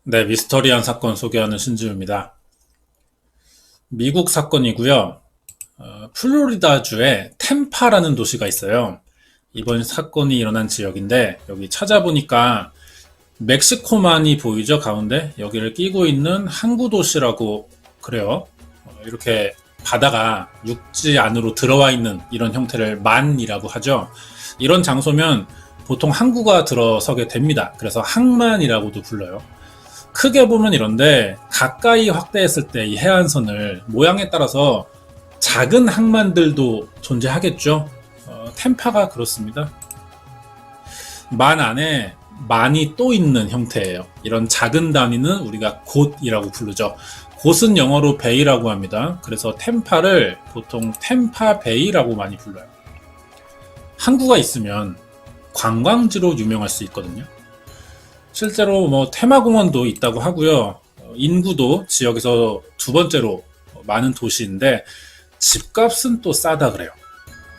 네, 미스터리한 사건 소개하는 신지우입니다. 미국 사건이고요. 플로리다주에 템파라는 도시가 있어요. 이번 사건이 일어난 지역인데 여기 찾아보니까 멕시코만이 보이죠, 가운데. 여기를 끼고 있는 항구 도시라고 그래요. 이렇게 바다가 육지 안으로 들어와 있는 이런 형태를 만이라고 하죠. 이런 장소면 보통 항구가 들어서게 됩니다. 그래서 항만이라고도 불러요. 크게 보면 이런데 가까이 확대했을 때 이 해안선을 모양에 따라서 작은 항만들도 존재하겠죠. 템파가 그렇습니다. 만 안에 만이 또 있는 형태예요. 이런 작은 단위는 우리가 곳이라고 부르죠. 곳은 영어로 베이라고 합니다. 그래서 템파를 보통 템파 베이라고 많이 불러요. 항구가 있으면 관광지로 유명할 수 있거든요. 실제로 테마공원도 있다고 하고요. 인구도 지역에서 두 번째로 많은 도시인데 집값은 또 싸다 그래요.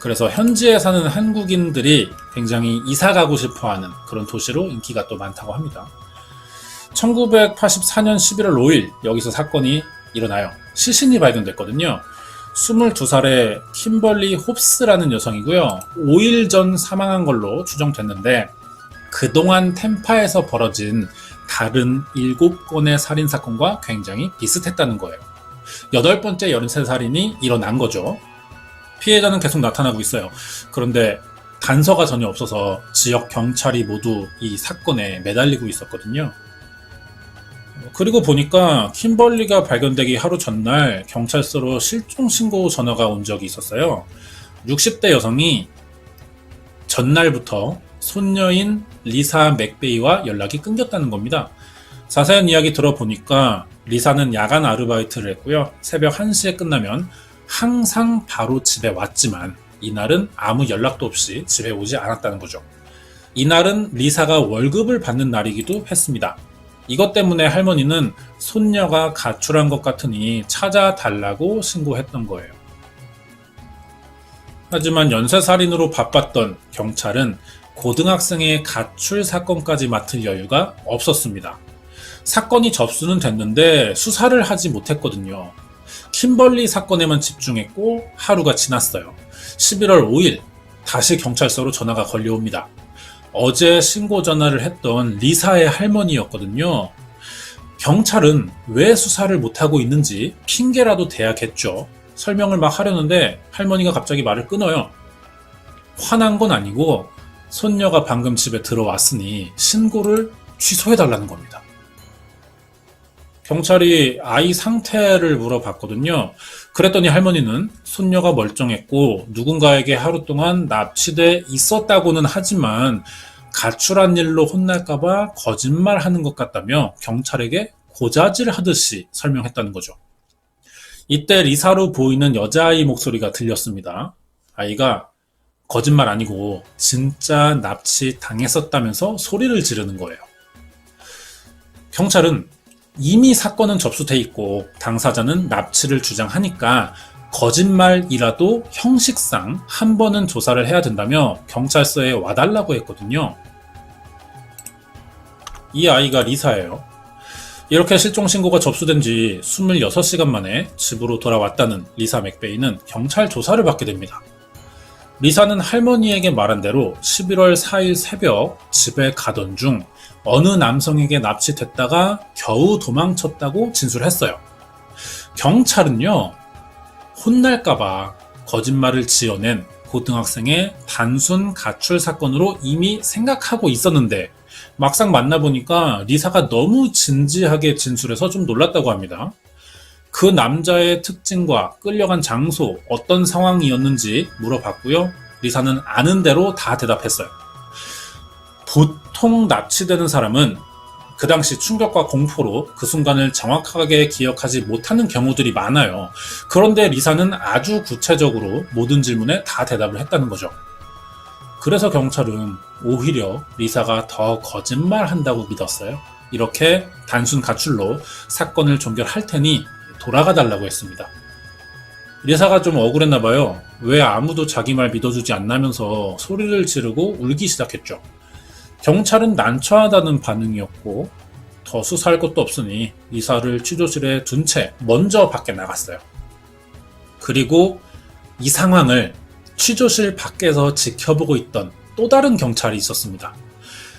그래서 현지에 사는 한국인들이 굉장히 이사 가고 싶어 하는 그런 도시로 인기가 또 많다고 합니다. 1984년 11월 5일 여기서 사건이 일어나요. 시신이 발견됐거든요. 22살의 킴벌리 홉스라는 여성이고요. 5일 전 사망한 걸로 추정됐는데 그동안 템파에서 벌어진 다른 7건의 살인사건과 굉장히 비슷했다는 거예요. 8번째 연쇄살인이 일어난 거죠. 피해자는 계속 나타나고 있어요. 그런데 단서가 전혀 없어서 지역 경찰이 모두 이 사건에 매달리고 있었거든요. 그리고 보니까 킴벌리가 발견되기 하루 전날 경찰서로 실종신고 전화가 온 적이 있었어요. 60대 여성이 전날부터 손녀인 리사 맥베이와 연락이 끊겼다는 겁니다. 자세한 이야기 들어보니까 리사는 야간 아르바이트를 했고요. 새벽 1시에 끝나면 항상 바로 집에 왔지만 이날은 아무 연락도 없이 집에 오지 않았다는 거죠. 이날은 리사가 월급을 받는 날이기도 했습니다. 이것 때문에 할머니는 손녀가 가출한 것 같으니 찾아달라고 신고했던 거예요. 하지만 연쇄살인으로 바빴던 경찰은 고등학생의 가출 사건까지 맡을 여유가 없었습니다. 사건이 접수는 됐는데 수사를 하지 못했거든요. 킴벌리 사건에만 집중했고 하루가 지났어요. 11월 5일 다시 경찰서로 전화가 걸려옵니다. 어제 신고 전화를 했던 리사의 할머니였거든요. 경찰은 왜 수사를 못하고 있는지 핑계라도 대야겠죠. 설명을 막 하려는데 할머니가 갑자기 말을 끊어요. 화난 건 아니고 손녀가 방금 집에 들어왔으니 신고를 취소해달라는 겁니다. 경찰이 아이 상태를 물어봤거든요. 그랬더니 할머니는 손녀가 멀쩡했고 누군가에게 하루 동안 납치돼 있었다고는 하지만 가출한 일로 혼날까봐 거짓말하는 것 같다며 경찰에게 고자질 하듯이 설명했다는 거죠. 이때 리사로 보이는 여자아이 목소리가 들렸습니다. 아이가 거짓말 아니고 진짜 납치 당했었다면서 소리를 지르는 거예요. 경찰은 이미 사건은 접수돼 있고 당사자는 납치를 주장하니까 거짓말이라도 형식상 한 번은 조사를 해야 된다며 경찰서에 와달라고 했거든요. 이 아이가 리사예요. 이렇게 실종신고가 접수된 지 26시간 만에 집으로 돌아왔다는 리사 맥베이는 경찰 조사를 받게 됩니다. 리사는 할머니에게 말한 대로 11월 4일 새벽 집에 가던 중 어느 남성에게 납치됐다가 겨우 도망쳤다고 진술했어요. 경찰은요, 혼날까봐 거짓말을 지어낸 고등학생의 단순 가출 사건으로 이미 생각하고 있었는데 막상 만나보니까 리사가 너무 진지하게 진술해서 좀 놀랐다고 합니다. 그 남자의 특징과 끌려간 장소, 어떤 상황이었는지 물어봤고요. 리사는 아는 대로 다 대답했어요. 보통 납치되는 사람은 그 당시 충격과 공포로 그 순간을 정확하게 기억하지 못하는 경우들이 많아요. 그런데 리사는 아주 구체적으로 모든 질문에 다 대답을 했다는 거죠. 그래서 경찰은 오히려 리사가 더 거짓말한다고 믿었어요. 이렇게 단순 가출로 사건을 종결할 테니 돌아가 달라고 했습니다. 리사가 좀 억울했나 봐요. 왜 아무도 자기 말 믿어주지 않나면서 소리를 지르고 울기 시작했죠. 경찰은 난처하다는 반응이었고 더 수사할 것도 없으니 리사를 취조실에 둔 채 먼저 밖에 나갔어요. 그리고 이 상황을 취조실 밖에서 지켜보고 있던 또 다른 경찰이 있었습니다.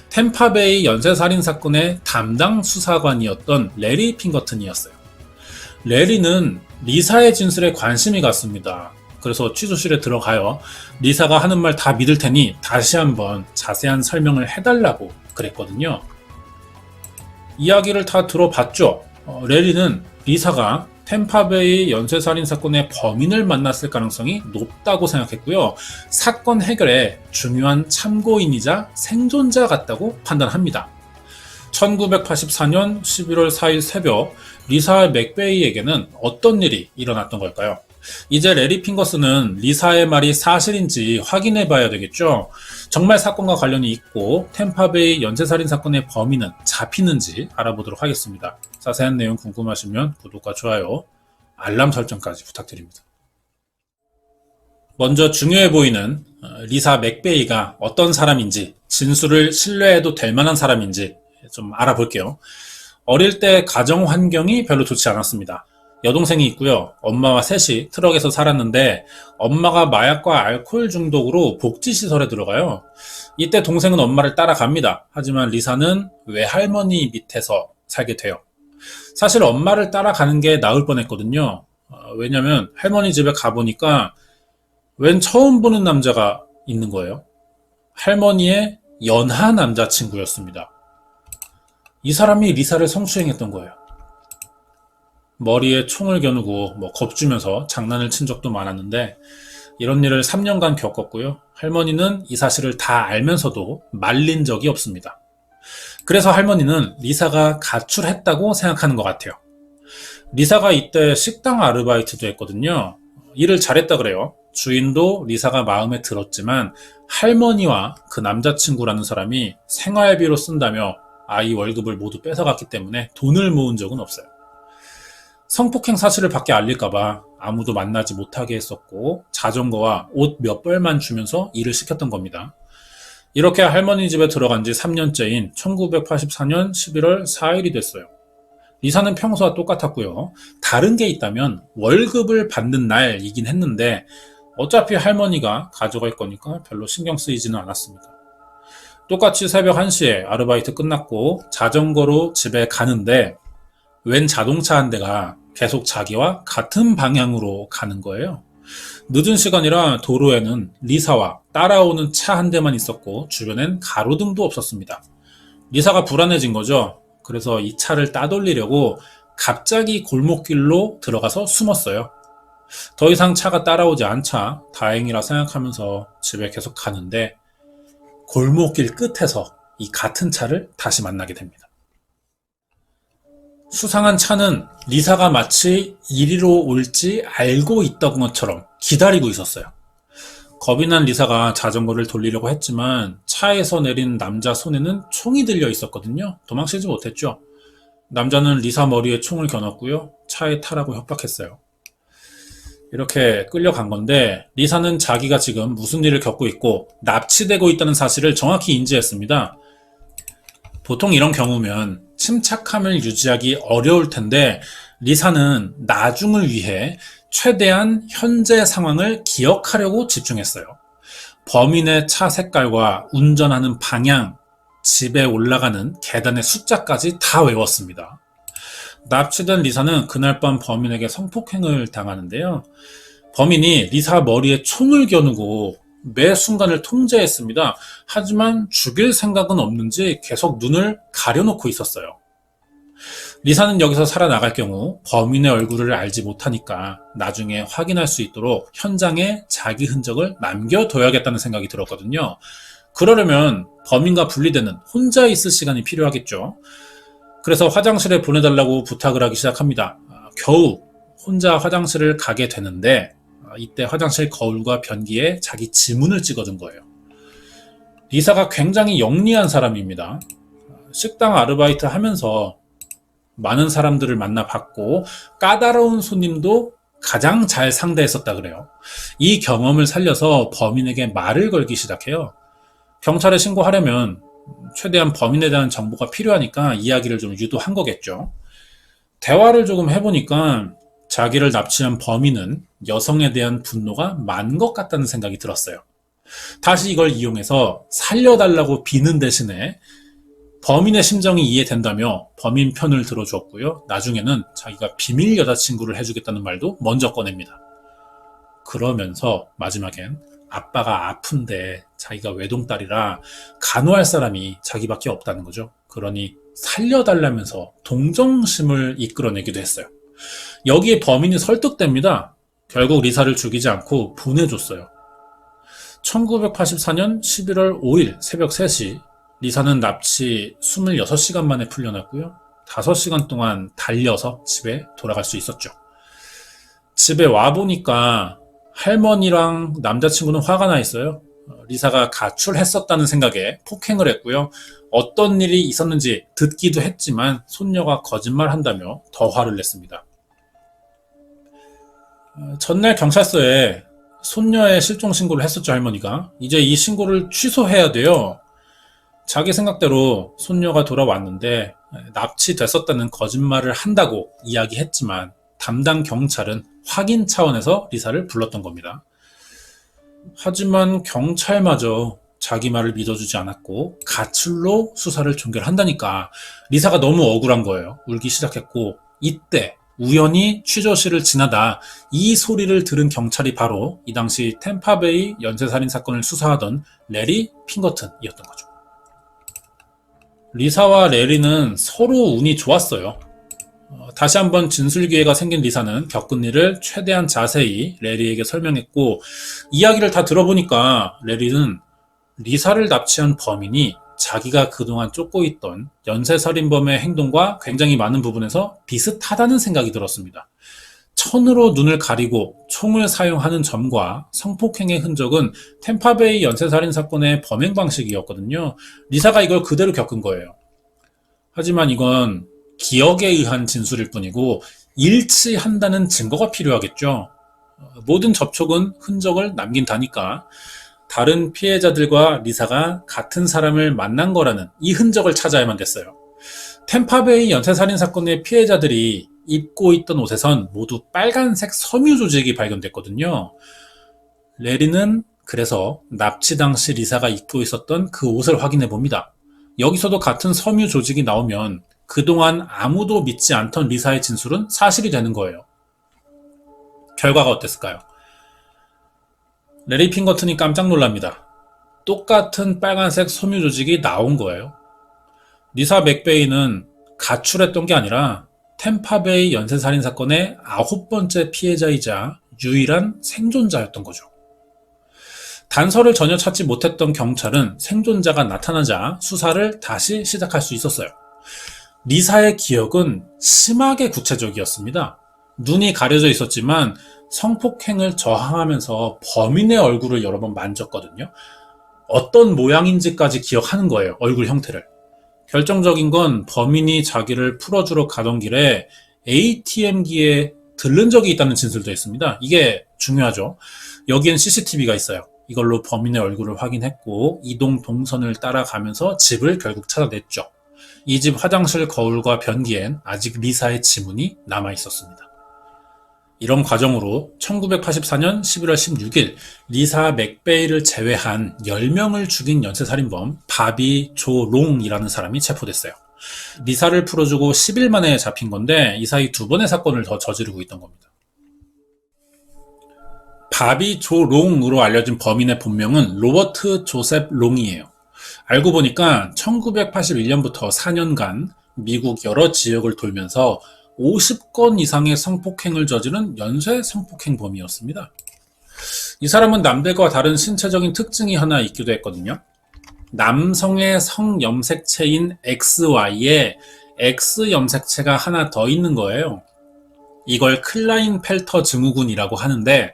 템파베이 연쇄살인 사건의 담당 수사관이었던 레리 핑거튼이었어요. 레리는 리사의 진술에 관심이 갔습니다. 그래서 취조실에 들어가요. 리사가 하는 말 다 믿을 테니 다시 한번 자세한 설명을 해달라고 그랬거든요. 이야기를 다 들어봤죠. 레리는 리사가 템파베이 연쇄살인 사건의 범인을 만났을 가능성이 높다고 생각했고요. 사건 해결에 중요한 참고인이자 생존자 같다고 판단합니다. 1984년 11월 4일 새벽 리사 맥베이에게는 어떤 일이 일어났던 걸까요? 이제 레리 핑거스는 리사의 말이 사실인지 확인해 봐야 되겠죠. 정말 사건과 관련이 있고 템파베이 연쇄살인 사건의 범인은 잡히는지 알아보도록 하겠습니다. 자세한 내용 궁금하시면 구독과 좋아요, 알람 설정까지 부탁드립니다. 먼저 중요해 보이는 리사 맥베이가 어떤 사람인지, 진술을 신뢰해도 될 만한 사람인지 좀 알아볼게요. 어릴 때 가정 환경이 별로 좋지 않았습니다. 여동생이 있고요. 엄마와 셋이 트럭에서 살았는데 엄마가 마약과 알코올 중독으로 복지시설에 들어가요. 이때 동생은 엄마를 따라갑니다. 하지만 리사는 외할머니 밑에서 살게 돼요. 사실 엄마를 따라가는 게 나을 뻔했거든요. 왜냐면 할머니 집에 가보니까 웬 처음 보는 남자가 있는 거예요. 할머니의 연하 남자친구였습니다. 이 사람이 리사를 성추행했던 거예요. 머리에 총을 겨누고 겁주면서 장난을 친 적도 많았는데 이런 일을 3년간 겪었고요. 할머니는 이 사실을 다 알면서도 말린 적이 없습니다. 그래서 할머니는 리사가 가출했다고 생각하는 것 같아요. 리사가 이때 식당 아르바이트도 했거든요. 일을 잘했다 그래요. 주인도 리사가 마음에 들었지만 할머니와 그 남자친구라는 사람이 생활비로 쓴다며 아이 월급을 모두 뺏어갔기 때문에 돈을 모은 적은 없어요. 성폭행 사실을 밖에 알릴까봐 아무도 만나지 못하게 했었고 자전거와 옷 몇 벌만 주면서 일을 시켰던 겁니다. 이렇게 할머니 집에 들어간 지 3년째인 1984년 11월 4일이 됐어요. 리사는 평소와 똑같았고요. 다른 게 있다면 월급을 받는 날이긴 했는데 어차피 할머니가 가져갈 거니까 별로 신경 쓰이지는 않았습니다. 똑같이 새벽 1시에 아르바이트 끝났고 자전거로 집에 가는데 웬 자동차 한 대가 계속 자기와 같은 방향으로 가는 거예요. 늦은 시간이라 도로에는 리사와 따라오는 차 한 대만 있었고 주변엔 가로등도 없었습니다. 리사가 불안해진 거죠. 그래서 이 차를 따돌리려고 갑자기 골목길로 들어가서 숨었어요. 더 이상 차가 따라오지 않자 다행이라 생각하면서 집에 계속 가는데 골목길 끝에서 이 같은 차를 다시 만나게 됩니다. 수상한 차는 리사가 마치 이리로 올지 알고 있던 것처럼 기다리고 있었어요. 겁이 난 리사가 자전거를 돌리려고 했지만 차에서 내린 남자 손에는 총이 들려 있었거든요. 도망치지 못했죠. 남자는 리사 머리에 총을 겨눴고요. 차에 타라고 협박했어요. 이렇게 끌려간 건데 리사는 자기가 지금 무슨 일을 겪고 있고 납치되고 있다는 사실을 정확히 인지했습니다. 보통 이런 경우면 침착함을 유지하기 어려울 텐데 리사는 나중을 위해 최대한 현재 상황을 기억하려고 집중했어요. 범인의 차 색깔과 운전하는 방향, 집에 올라가는 계단의 숫자까지 다 외웠습니다. 납치된 리사는 그날 밤 범인에게 성폭행을 당하는데요. 범인이 리사 머리에 총을 겨누고 매 순간을 통제했습니다. 하지만 죽일 생각은 없는지 계속 눈을 가려놓고 있었어요. 리사는 여기서 살아나갈 경우 범인의 얼굴을 알지 못하니까 나중에 확인할 수 있도록 현장에 자기 흔적을 남겨둬야겠다는 생각이 들었거든요. 그러려면 범인과 분리되는 혼자 있을 시간이 필요하겠죠. 그래서 화장실에 보내달라고 부탁을 하기 시작합니다. 겨우 혼자 화장실을 가게 되는데 이때 화장실 거울과 변기에 자기 지문을 찍어둔 거예요. 리사가 굉장히 영리한 사람입니다. 식당 아르바이트 하면서 많은 사람들을 만나봤고 까다로운 손님도 가장 잘 상대했었다 그래요. 이 경험을 살려서 범인에게 말을 걸기 시작해요. 경찰에 신고하려면 최대한 범인에 대한 정보가 필요하니까 이야기를 좀 유도한 거겠죠. 대화를 조금 해보니까 자기를 납치한 범인은 여성에 대한 분노가 많은 것 같다는 생각이 들었어요. 다시 이걸 이용해서 살려달라고 비는 대신에 범인의 심정이 이해된다며 범인 편을 들어주었고요. 나중에는 자기가 비밀 여자친구를 해주겠다는 말도 먼저 꺼냅니다. 그러면서 마지막엔 아빠가 아픈데 자기가 외동딸이라 간호할 사람이 자기밖에 없다는 거죠. 그러니 살려달라면서 동정심을 이끌어내기도 했어요. 여기에 범인이 설득됩니다. 결국 리사를 죽이지 않고 보내줬어요. 1984년 11월 5일 새벽 3시 리사는 납치 26시간 만에 풀려났고요. 5시간 동안 달려서 집에 돌아갈 수 있었죠. 집에 와보니까 할머니랑 남자친구는 화가 나 있어요. 리사가 가출했었다는 생각에 폭행을 했고요. 어떤 일이 있었는지 듣기도 했지만 손녀가 거짓말한다며 더 화를 냈습니다. 전날 경찰서에 손녀의 실종 신고를 했었죠, 할머니가. 이제 이 신고를 취소해야 돼요. 자기 생각대로 손녀가 돌아왔는데 납치됐었다는 거짓말을 한다고 이야기했지만 담당 경찰은 확인 차원에서 리사를 불렀던 겁니다. 하지만 경찰마저 자기 말을 믿어주지 않았고 가출로 수사를 종결한다니까 리사가 너무 억울한 거예요. 울기 시작했고 이때 우연히 취조실을 지나다 이 소리를 들은 경찰이 바로 이 당시 템파베이 연쇄살인 사건을 수사하던 레리 핑거튼이었던 거죠. 리사와 레리는 서로 운이 좋았어요. 다시 한번 진술 기회가 생긴 리사는 겪은 일을 최대한 자세히 레리에게 설명했고 이야기를 다 들어보니까 레리는 리사를 납치한 범인이 자기가 그동안 쫓고 있던 연쇄살인범의 행동과 굉장히 많은 부분에서 비슷하다는 생각이 들었습니다. 천으로 눈을 가리고 총을 사용하는 점과 성폭행의 흔적은 템파베이 연쇄살인 사건의 범행 방식이었거든요. 리사가 이걸 그대로 겪은 거예요. 하지만 이건 기억에 의한 진술일 뿐이고 일치한다는 증거가 필요하겠죠. 모든 접촉은 흔적을 남긴다니까 다른 피해자들과 리사가 같은 사람을 만난 거라는 이 흔적을 찾아야만 됐어요. 템파베이 연쇄살인 사건의 피해자들이 입고 있던 옷에선 모두 빨간색 섬유 조직이 발견됐거든요. 레리는 그래서 납치 당시 리사가 입고 있었던 그 옷을 확인해 봅니다. 여기서도 같은 섬유 조직이 나오면 그동안 아무도 믿지 않던 리사의 진술은 사실이 되는 거예요. 결과가 어땠을까요? 레리 핑거튼이 깜짝 놀랍니다. 똑같은 빨간색 섬유 조직이 나온 거예요. 리사 맥베이는 가출했던 게 아니라 템파베이 연쇄살인 사건의 9번째 피해자이자 유일한 생존자였던 거죠. 단서를 전혀 찾지 못했던 경찰은 생존자가 나타나자 수사를 다시 시작할 수 있었어요. 리사의 기억은 심하게 구체적이었습니다. 눈이 가려져 있었지만 성폭행을 저항하면서 범인의 얼굴을 여러 번 만졌거든요. 어떤 모양인지까지 기억하는 거예요. 얼굴 형태를. 결정적인 건 범인이 자기를 풀어주러 가던 길에 ATM기에 들른 적이 있다는 진술도 있습니다. 이게 중요하죠. 여기엔 CCTV가 있어요. 이걸로 범인의 얼굴을 확인했고 이동 동선을 따라가면서 집을 결국 찾아냈죠. 이 집 화장실 거울과 변기엔 아직 리사의 지문이 남아 있었습니다. 이런 과정으로 1984년 11월 16일 리사 맥베이를 제외한 10명을 죽인 연쇄살인범 바비 조 롱이라는 사람이 체포됐어요. 리사를 풀어주고 10일 만에 잡힌 건데 이 사이 2번의 사건을 더 저지르고 있던 겁니다. 바비 조 롱으로 알려진 범인의 본명은 로버트 조셉 롱이에요. 알고 보니까 1981년부터 4년간 미국 여러 지역을 돌면서 50건 이상의 성폭행을 저지른 연쇄 성폭행범이었습니다. 이 사람은 남들과 다른 신체적인 특징이 하나 있기도 했거든요. 남성의 성염색체인 XY에 X 염색체가 하나 더 있는 거예요. 이걸 클라인펠터 증후군이라고 하는데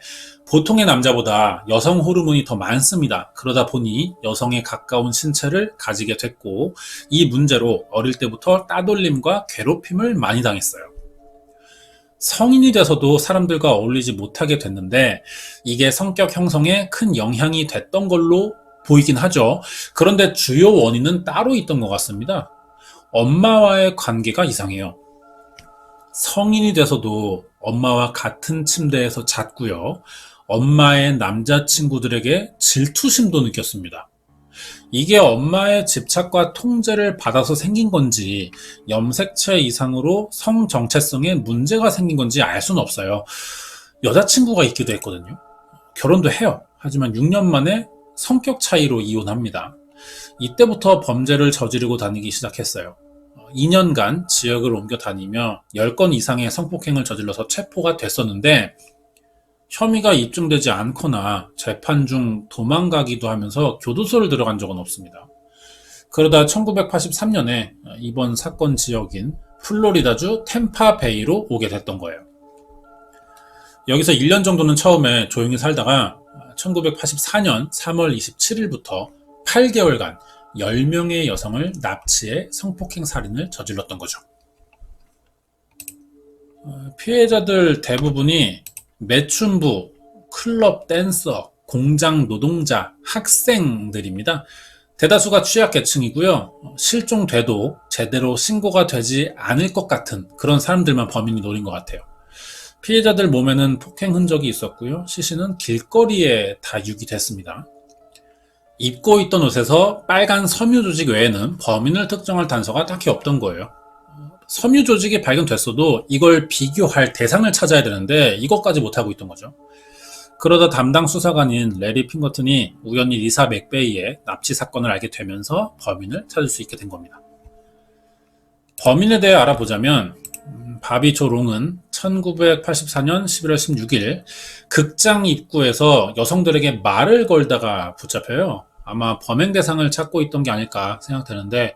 보통의 남자보다 여성 호르몬이 더 많습니다. 그러다 보니 여성에 가까운 신체를 가지게 됐고 이 문제로 어릴 때부터 따돌림과 괴롭힘을 많이 당했어요. 성인이 돼서도 사람들과 어울리지 못하게 됐는데 이게 성격 형성에 큰 영향이 됐던 걸로 보이긴 하죠. 그런데 주요 원인은 따로 있던 것 같습니다. 엄마와의 관계가 이상해요. 성인이 돼서도 엄마와 같은 침대에서 잤고요. 엄마의 남자친구들에게 질투심도 느꼈습니다. 이게 엄마의 집착과 통제를 받아서 생긴 건지 염색체 이상으로 성 정체성에 문제가 생긴 건지 알 수는 없어요. 여자친구가 있기도 했거든요. 결혼도 해요. 하지만 6년 만에 성격 차이로 이혼합니다. 이때부터 범죄를 저지르고 다니기 시작했어요. 2년간 지역을 옮겨 다니며 10건 이상의 성폭행을 저질러서 체포가 됐었는데 혐의가 입증되지 않거나 재판 중 도망가기도 하면서 교도소를 들어간 적은 없습니다. 그러다 1983년에 이번 사건 지역인 플로리다주 템파베이로 오게 됐던 거예요. 여기서 1년 정도는 처음에 조용히 살다가 1984년 3월 27일부터 8개월간 10명의 여성을 납치해 성폭행 살인을 저질렀던 거죠. 피해자들 대부분이 매춘부, 클럽 댄서, 공장 노동자, 학생들입니다. 대다수가 취약계층이고요. 실종돼도 제대로 신고가 되지 않을 것 같은 그런 사람들만 범인이 노린 것 같아요. 피해자들 몸에는 폭행 흔적이 있었고요. 시신은 길거리에 다 유기됐습니다. 입고 있던 옷에서 빨간 섬유 조직 외에는 범인을 특정할 단서가 딱히 없던 거예요. 섬유 조직이 발견됐어도 이걸 비교할 대상을 찾아야 되는데 이것까지 못하고 있던 거죠. 그러다 담당 수사관인 레리 핑거튼이 우연히 리사 맥베이의 납치 사건을 알게 되면서 범인을 찾을 수 있게 된 겁니다. 범인에 대해 알아보자면 바비 조 롱은 1984년 11월 16일 극장 입구에서 여성들에게 말을 걸다가 붙잡혀요. 아마 범행 대상을 찾고 있던 게 아닐까 생각되는데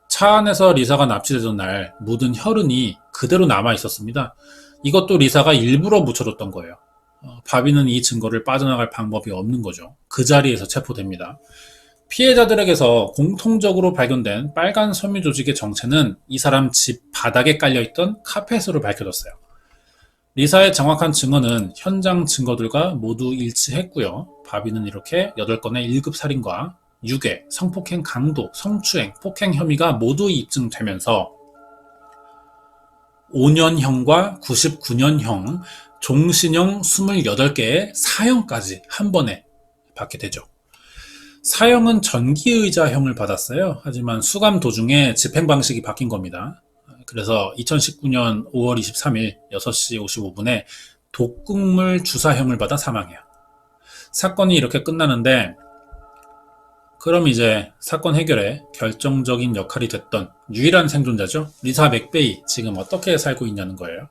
차 안에서 리사가 납치되던 날 묻은 혈흔이 그대로 남아 있었습니다. 이것도 리사가 일부러 묻혀뒀던 거예요. 바비는 이 증거를 빠져나갈 방법이 없는 거죠. 그 자리에서 체포됩니다. 피해자들에게서 공통적으로 발견된 빨간 섬유 조직의 정체는 이 사람 집 바닥에 깔려있던 카펫으로 밝혀졌어요. 리사의 정확한 증언은 현장 증거들과 모두 일치했고요. 바비는 이렇게 8건의 1급 살인과 유괴, 성폭행 강도, 성추행, 폭행 혐의가 모두 입증되면서 5년형과 99년형, 종신형 28개의 사형까지 한 번에 받게 되죠. 사형은 전기의자형을 받았어요. 하지만 수감 도중에 집행 방식이 바뀐 겁니다. 그래서 2019년 5월 23일 6시 55분에 독극물 주사형을 받아 사망해요. 사건이 이렇게 끝나는데 그럼 이제 사건 해결에 결정적인 역할이 됐던 유일한 생존자죠. 리사 맥베이 지금 어떻게 살고 있냐는 거예요.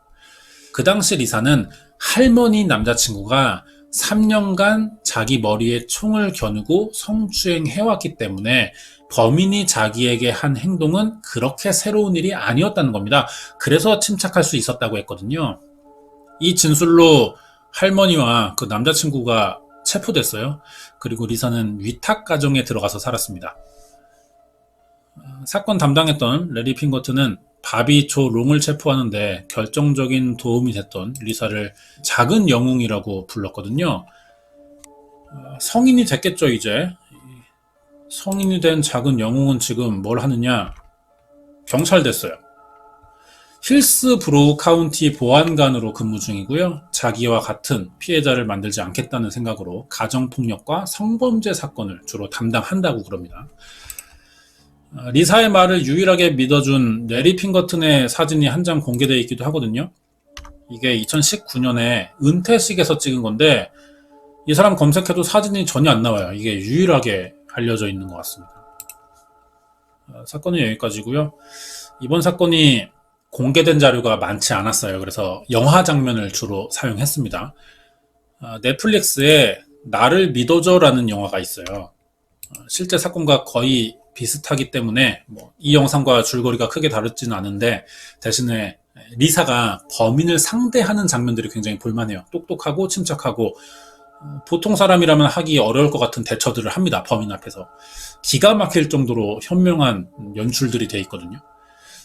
그 당시 리사는 할머니 남자친구가 3년간 자기 머리에 총을 겨누고 성추행해왔기 때문에 범인이 자기에게 한 행동은 그렇게 새로운 일이 아니었다는 겁니다. 그래서 침착할 수 있었다고 했거든요. 이 진술로 할머니와 그 남자친구가 체포됐어요. 그리고 리사는 위탁 가정에 들어가서 살았습니다. 사건 담당했던 레리 핑거튼은 바비 조 롱을 체포하는데 결정적인 도움이 됐던 리사를 작은 영웅이라고 불렀거든요. 성인이 됐겠죠, 이제. 성인이 된 작은 영웅은 지금 뭘 하느냐? 경찰 됐어요. 힐스브로우 카운티 보안관으로 근무 중이고요. 자기와 같은 피해자를 만들지 않겠다는 생각으로 가정폭력과 성범죄 사건을 주로 담당한다고 그럽니다. 리사의 말을 유일하게 믿어준 레리 핑거튼의 사진이 한 장 공개되어 있기도 하거든요. 이게 2019년에 은퇴식에서 찍은 건데 이 사람 검색해도 사진이 전혀 안 나와요. 이게 유일하게 알려져 있는 것 같습니다. 사건은 여기까지고요. 이번 사건이 공개된 자료가 많지 않았어요. 그래서 영화 장면을 주로 사용했습니다. 넷플릭스에 나를 믿어줘라는 영화가 있어요. 실제 사건과 거의 비슷하기 때문에 이 영상과 줄거리가 크게 다르지는 않은데 대신에 리사가 범인을 상대하는 장면들이 굉장히 볼만해요. 똑똑하고 침착하고 보통 사람이라면 하기 어려울 것 같은 대처들을 합니다. 범인 앞에서. 기가 막힐 정도로 현명한 연출들이 돼 있거든요.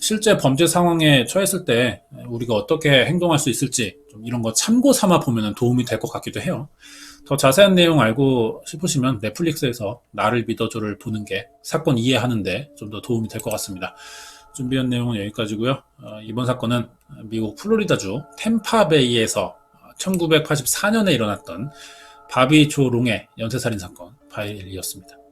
실제 범죄 상황에 처했을 때 우리가 어떻게 행동할 수 있을지 좀 이런 거 참고 삼아 보면 도움이 될 것 같기도 해요. 더 자세한 내용 알고 싶으시면 넷플릭스에서 나를 믿어줘를 보는 게 사건 이해하는데 좀 더 도움이 될 것 같습니다. 준비한 내용은 여기까지고요. 이번 사건은 미국 플로리다주 템파베이에서 1984년에 일어났던 바비 조 롱의 연쇄살인 사건 파일이었습니다.